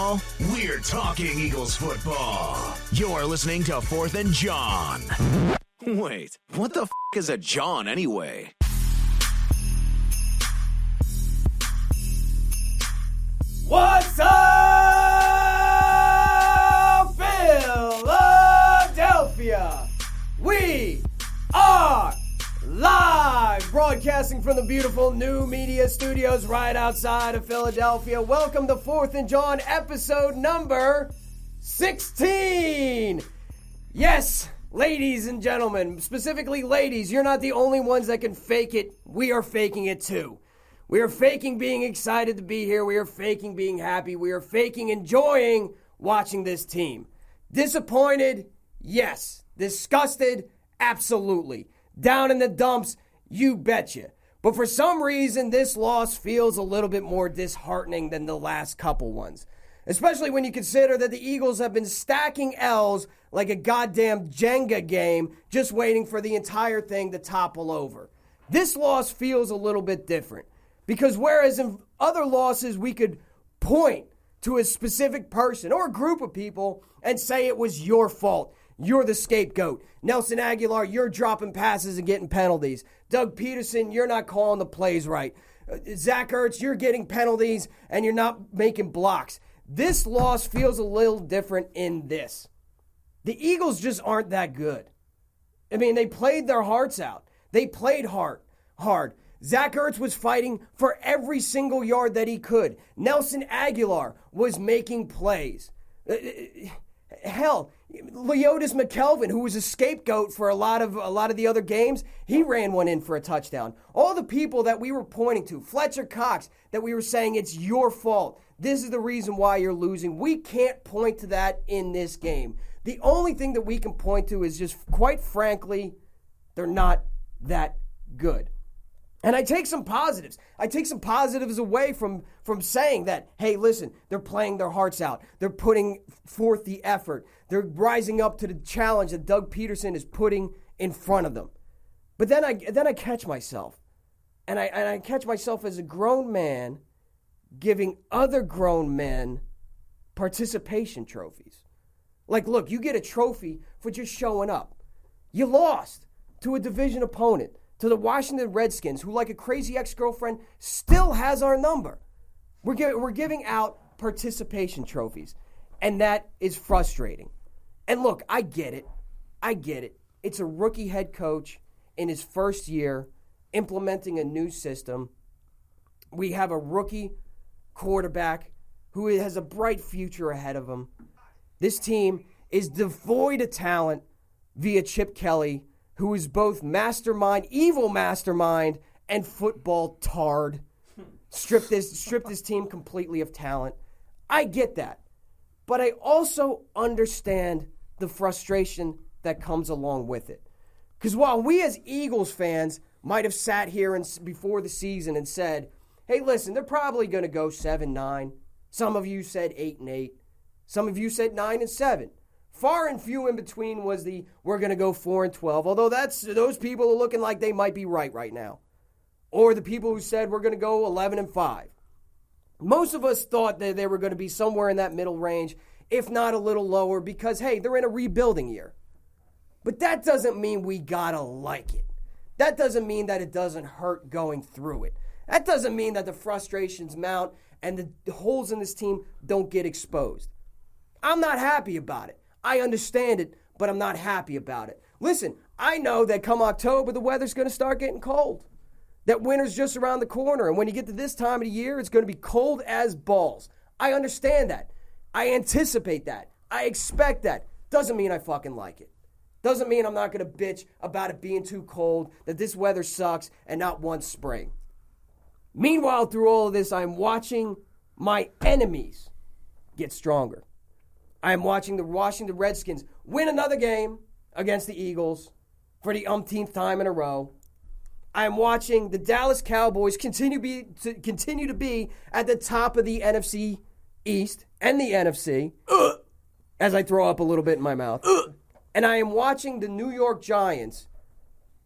football? We're talking Eagles football. You're listening to 4th and JAWN. Wait, what the is a JAWN anyway? What's up, Philadelphia? We are live, broadcasting from the beautiful new media studios right outside of Philadelphia. Welcome to 4th and JAWN, episode number 16. Yes, ladies and gentlemen, specifically ladies, you're not the only ones that can fake it. We are faking it too. We are faking being excited to be here. We are faking being happy. We are faking enjoying watching this team. Disappointed? Yes. Disgusted? Absolutely. Down in the dumps? You betcha. But for some reason, this loss feels a little bit more disheartening than the last couple ones. Especially when you consider that the Eagles have been stacking L's like a goddamn Jenga game, just waiting for the entire thing to topple over. This loss feels a little bit different. Because whereas in other losses we could point to a specific person or a group of people and say it was your fault. You're the scapegoat. Nelson Aguilar, you're dropping passes and getting penalties. Doug Peterson, you're not calling the plays right. Zach Ertz, you're getting penalties and you're not making blocks. This loss feels a little different in this. The Eagles just aren't that good. I mean, they played their hearts out. They played hard. Zach Ertz was fighting for every single yard that he could. Nelson Aguilar was making plays. Hell, Leotis McKelvin, who was a scapegoat for a lot of the other games, he ran one in for a touchdown. All the people that we were pointing to, Fletcher Cox, that we were saying it's your fault. This is the reason why you're losing. We can't point to that in this game. The only thing that we can point to is just, quite frankly, they're not that good. And I take some positives. I take some positives away from saying that, hey, listen, they're playing their hearts out. They're putting forth the effort. They're rising up to the challenge that Doug Peterson is putting in front of them. But then I catch myself. And I catch myself as a grown man giving other grown men participation trophies. Like, look, you get a trophy for just showing up. You lost to a division opponent, to the Washington Redskins, who, like a crazy ex-girlfriend, still has our number. We're giving out participation trophies, and that is frustrating. And look, I get it. It's a rookie head coach in his first year implementing a new system. We have a rookie quarterback who has a bright future ahead of him. This team is devoid of talent via Chip Kelly, who is both evil mastermind, and football tard. Strip this team completely of talent. I get that. But I also understand the frustration that comes along with it. Because while we as Eagles fans might have sat here before the season and said, hey, listen, they're probably going to go 7-9. Some of you said 8-8. Some of you said 9-7. Far and few in between was we're going to go 4-12, although those people are looking like they might be right now. Or the people who said we're going to go 11-5. Most of us thought that they were going to be somewhere in that middle range, if not a little lower, because, hey, they're in a rebuilding year. But that doesn't mean we got to like it. That doesn't mean that it doesn't hurt going through it. That doesn't mean that the frustrations mount and the holes in this team don't get exposed. I'm not happy about it. I understand it, but I'm not happy about it. Listen, I know that come October, the weather's going to start getting cold. That winter's just around the corner, and when you get to this time of the year, it's going to be cold as balls. I understand that. I anticipate that. I expect that. Doesn't mean I fucking like it. Doesn't mean I'm not going to bitch about it being too cold, that this weather sucks, and not one spring. Meanwhile, through all of this, I'm watching my enemies get stronger. I am watching the Washington Redskins win another game against the Eagles for the umpteenth time in a row. I am watching the Dallas Cowboys continue to be at the top of the NFC East and the NFC, as I throw up a little bit in my mouth. And I am watching the New York Giants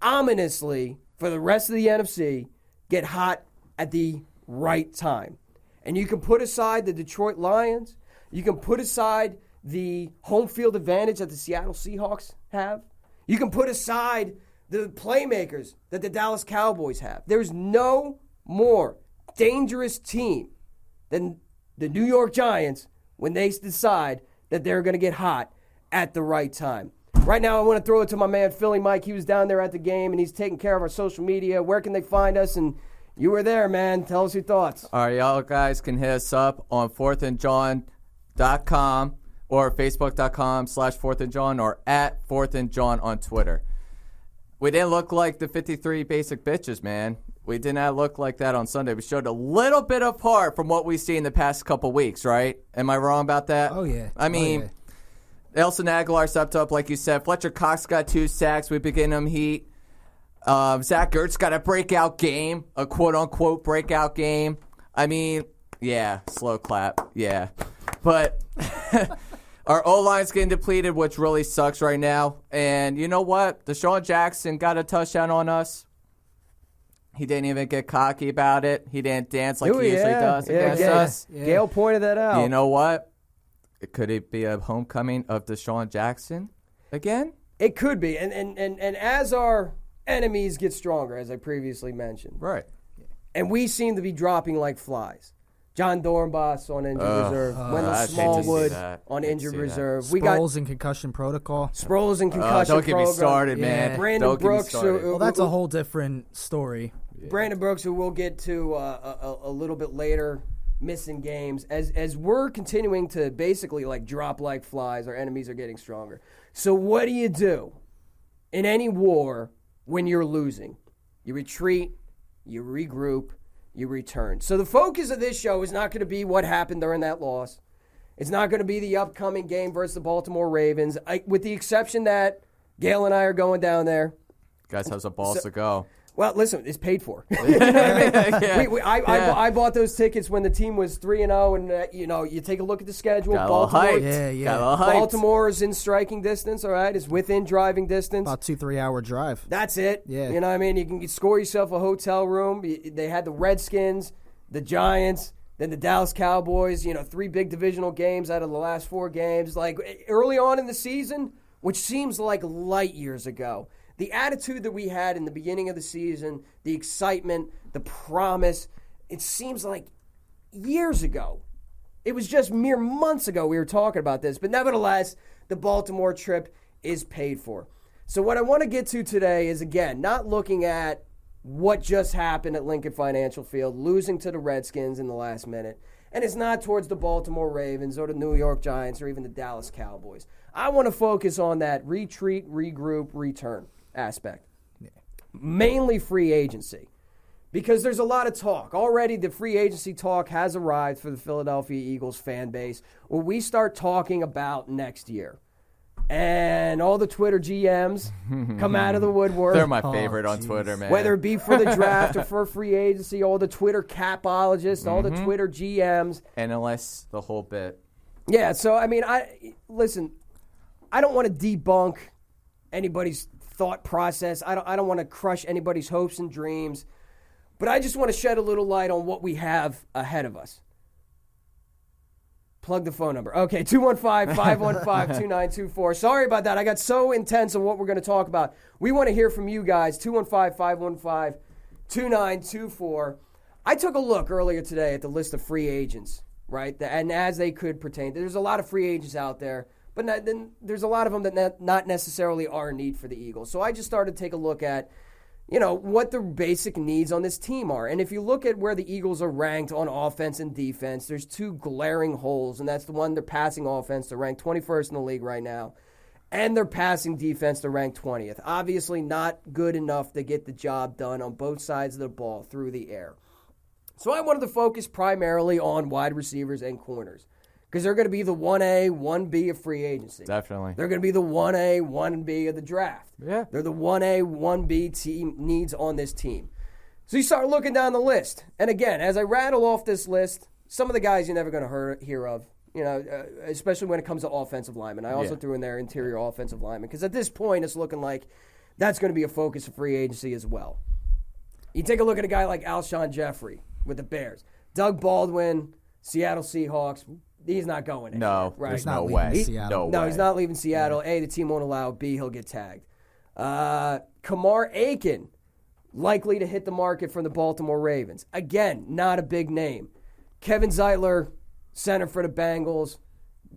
ominously, for the rest of the NFC, get hot at the right time. And you can put aside the Detroit Lions. You can put aside the home field advantage that the Seattle Seahawks have. You can put aside the playmakers that the Dallas Cowboys have. There's no more dangerous team than the New York Giants when they decide that they're going to get hot at the right time. Right now, I want to throw it to my man, Philly Mike. He was down there at the game, and he's taking care of our social media. Where can they find us? And you were there, man. Tell us your thoughts. All right, y'all guys can hit us up on 4thandjawn.com or facebook.com/4thandjawn or at 4thandjawn on Twitter. We didn't look like the 53 basic bitches, man. We did not look like that on Sunday. We showed a little bit apart from what we've seen the past couple weeks, right? Am I wrong about that? Oh, yeah. I mean, Nelson Aguilar stepped up, like you said. Fletcher Cox got 2 sacks. We've been getting him heat. Zach Ertz got a breakout game, a quote-unquote breakout game. I mean, yeah, slow clap, yeah. But our O-line's getting depleted, which really sucks right now. And you know what? Deshaun Jackson got a touchdown on us. He didn't even get cocky about it. He didn't dance like he usually does against us. Yeah. Gail pointed that out. You know what? Could it be a homecoming of Deshaun Jackson again? It could be. And as our enemies get stronger, as I previously mentioned. Right. And we seem to be dropping like flies. John Dornbos on injured reserve. Wendell Smallwood on injured reserve. We got Sproles and concussion protocol. Sproles and concussion don't get me started, man. Brandon Brooks. Well, that's a whole different story. Yeah. Brandon Brooks, who we'll get to a little bit later, missing games. As we're continuing to basically like drop like flies, our enemies are getting stronger. So what do you do in any war when you're losing? You retreat, you regroup, you return. So the focus of this show is not going to be what happened during that loss. It's not going to be the upcoming game versus the Baltimore Ravens, with the exception that Gail and I are going down there. Guys have some balls to go. Well, listen, it's paid for. You know what I mean? I bought those tickets when the team was 3-0, and you take a look at the schedule. Got a little hype. Got a little hype. Baltimore is in striking distance. All right, it's within driving distance. About 2-3 hour drive. That's it. Yeah. You know what I mean? You can score yourself a hotel room. They had the Redskins, the Giants, then the Dallas Cowboys. 3 big divisional games out of the last 4 games. Like early on in the season, which seems like light years ago. The attitude that we had in the beginning of the season, the excitement, the promise, it seems like years ago. It was just mere months ago we were talking about this. But nevertheless, the Baltimore trip is paid for. So what I want to get to today is, again, not looking at what just happened at Lincoln Financial Field, losing to the Redskins in the last minute. And it's not towards the Baltimore Ravens or the New York Giants or even the Dallas Cowboys. I want to focus on that retreat, regroup, return aspect. Mainly free agency. Because there's a lot of talk. Already the free agency talk has arrived for the Philadelphia Eagles fan base when we start talking about next year. And all the Twitter GMs come out of the woodwork. They're my favorite on Twitter, man. Whether it be for the draft or for free agency, all the Twitter capologists, all the Twitter GMs. Analysts, the whole bit. Yeah, so, I mean, I don't want to debunk anybody's thought process. I don't want to crush anybody's hopes and dreams. But I just want to shed a little light on what we have ahead of us. Plug the phone number. Okay, 215-515-2924. Sorry about that. I got so intense on what we're going to talk about. We want to hear from you guys. 215-515-2924. I took a look earlier today at the list of free agents, right? And as they could pertain. There's a lot of free agents out there. But then there's a lot of them that not necessarily are a need for the Eagles. So I just started to take a look at, what the basic needs on this team are. And if you look at where the Eagles are ranked on offense and defense, there's 2 glaring holes, and that's the one, their passing offense. They're ranked 21st in the league right now. And their passing defense, they're ranked 20th. Obviously not good enough to get the job done on both sides of the ball through the air. So I wanted to focus primarily on wide receivers and corners. Because they're going to be the 1A, 1B of free agency. Definitely. They're going to be the 1A, 1B of the draft. Yeah. They're the 1A, 1B team needs on this team. So you start looking down the list. And again, as I rattle off this list, some of the guys you're never going to hear of, especially when it comes to offensive linemen. I also threw in there interior offensive linemen. Because at this point, it's looking like that's going to be a focus of free agency as well. You take a look at a guy like Alshon Jeffrey with the Bears. Doug Baldwin, Seattle Seahawks. He's not going anywhere. No, right? there's not no leaving way. Seattle. No, way. he's not leaving Seattle. A, the team won't allow it. B, he'll get tagged. Kamar Aiken, likely to hit the market from the Baltimore Ravens. Again, not a big name. Kevin Zeitler, center for the Bengals,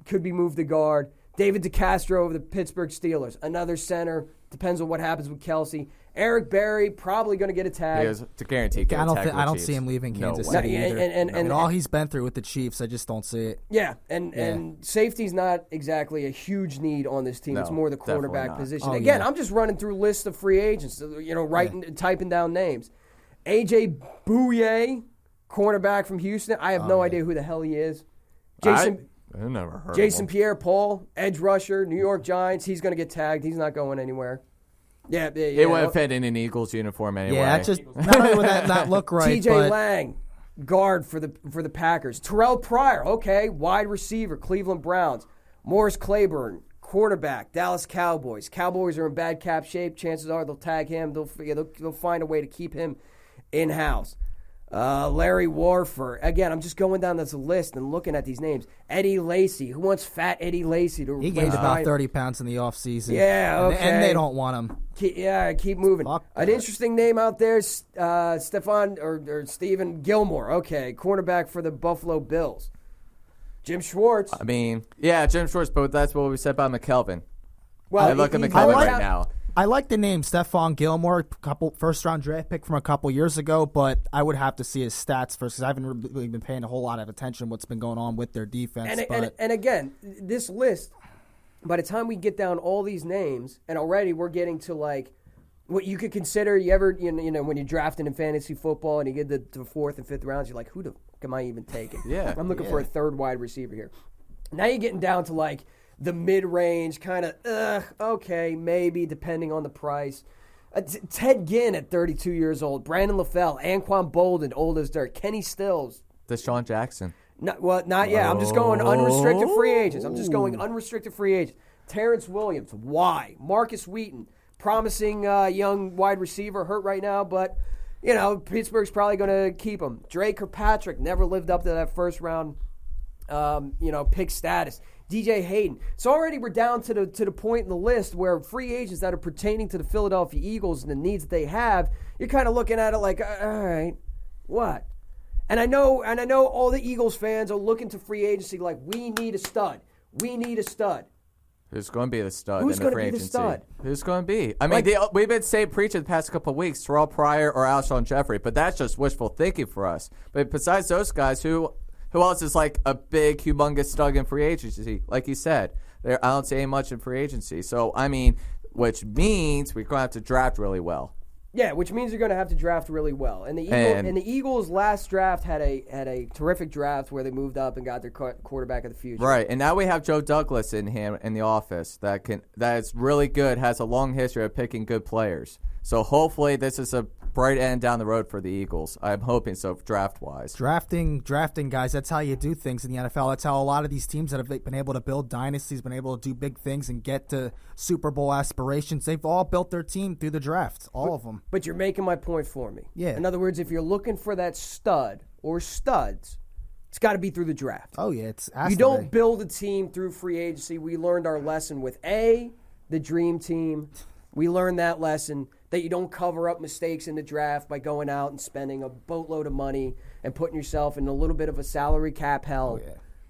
could be moved to guard. David DeCastro of the Pittsburgh Steelers, another center. Depends on what happens with Kelsey. Eric Berry, probably going to get a tag. He is to guarantee. I don't see him leaving Kansas City either. And all he's been through with the Chiefs, I just don't see it. Yeah, and safety's not exactly a huge need on this team. No, it's more the definitely cornerback not. position. Oh, Again, yeah. I'm just running through lists of free agents, typing down names. AJ Bouye, cornerback from Houston. I have no idea who the hell he is. I never heard Jason of him. Pierre-Paul, edge rusher, New York Giants. He's going to get tagged. He's not going anywhere. Yeah. It wouldn't fit in an Eagles uniform anyway. Yeah, that just not only would that not look right, TJ but Lang, guard for the Packers. Terrell Pryor, okay, wide receiver, Cleveland Browns. Morris Claiborne, quarterback, Dallas Cowboys. Cowboys are in bad cap shape. Chances are they'll tag him. They'll find a way to keep him in-house. Larry Warford. Again, I'm just going down this list and looking at these names. Eddie Lacy. Who wants fat Eddie Lacy to he replace gained about Ryan? 30 pounds in the offseason. Yeah, okay. And they don't want him. Keep moving. Fuck An that. interesting name out there, Stefan or Stephen Gilmore. Okay, cornerback for the Buffalo Bills. Jim Schwartz. I mean, yeah, Jim Schwartz, but that's what we said about McKelvin. Well, I look at he- McKelvin he- right now. I like the name Stephon Gilmore, first-round draft pick from a couple years ago, but I would have to see his stats first because I haven't really been paying a whole lot of attention to what's been going on with their defense. And again, this list, by the time we get down all these names, and already we're getting to like what you could consider. You know when you're drafting in fantasy football and you get the fourth and fifth rounds, you're like, who the fuck am I even taking? Yeah. I'm looking for a third wide receiver here. Now you're getting down to like the mid-range kind of, okay, maybe, depending on the price. Ted Ginn at 32 years old. Brandon LaFell. Anquan Bolden, old as dirt. Kenny Stills. Deshaun Jackson. Not yet. I'm just going unrestricted free agents. Terrence Williams. Why? Marcus Wheaton. Promising young wide receiver. Hurt right now, but, Pittsburgh's probably going to keep him. Dre Kirkpatrick never lived up to that first-round, pick status. DJ Hayden. So already we're down to the point in the list where free agents that are pertaining to the Philadelphia Eagles and the needs that they have, you're kind of looking at it like, all right, what? And I know all the Eagles fans are looking to free agency like, we need a stud. We need a stud. Who's going to be the stud Who's in the gonna free be the agency? stud? Who's going to be? I mean, we've been preaching the past couple of weeks, Terrell Pryor or Alshon Jeffrey, but that's just wishful thinking for us. But besides those guys, who else is like a big, humongous stud in free agency? Like you said, I don't see much in free agency. So, I mean, which means we're going to have to draft really well. Yeah, which means you're going to have to draft really well. And the Eagles' last draft had a terrific draft where they moved up and got their quarterback of the future. Right, and now we have Joe Douglas in the office that is really good, has a long history of picking good players. So hopefully this is a bright end down the road for the Eagles. I'm hoping so, draft-wise. Drafting guys, that's how you do things in the NFL. That's how a lot of these teams that have been able to build dynasties, been able to do big things and get to Super Bowl aspirations, they've all built their team through the draft, all of them. But you're making my point for me. Yeah. In other words, if you're looking for that stud or studs, it's got to be through the draft. Oh, yeah. You don't build a team through free agency. We learned our lesson with the dream team. We learned that lesson that you don't cover up mistakes in the draft by going out and spending a boatload of money and putting yourself in a little bit of a salary cap hell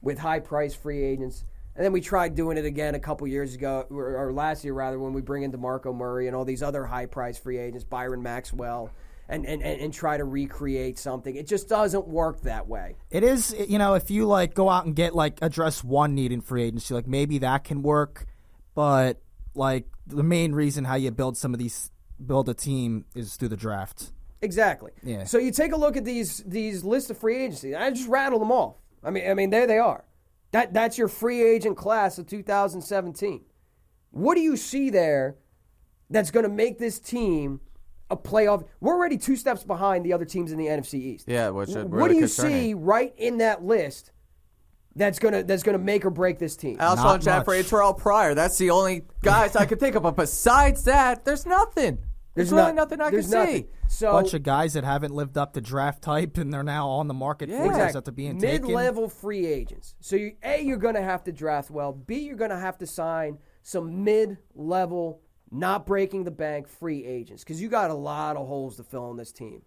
with high-priced free agents. And then we tried doing it again a couple years ago, or last year rather, when we bring in DeMarco Murray and all these other high-priced free agents, Byron Maxwell, and try to recreate something. It just doesn't work that way. It is, if you go out and get address one need in free agency, maybe that can work, but the main reason how you build a team is through the draft. Exactly. Yeah. So you take a look at these lists of free agency. I just rattled them off. I mean, there they are. That's your free agent class of 2017. What do you see there that's going to make this team a playoff? We're already 2 steps behind the other teams in the NFC East. Yeah, which is really what do you concerning. see right in that list that's gonna make or break this team? Alshon Jeffrey and Terrell Pryor. That's the only guys I could think of. But besides that, there's nothing. There's really nothing I can see. So bunch of guys that haven't lived up to draft type, and they're now on the market for guys after being taken. Mid-level free agents. So you're going to have to draft well. B, you're going to have to sign some mid-level, not breaking the bank free agents because you got a lot of holes to fill in this team.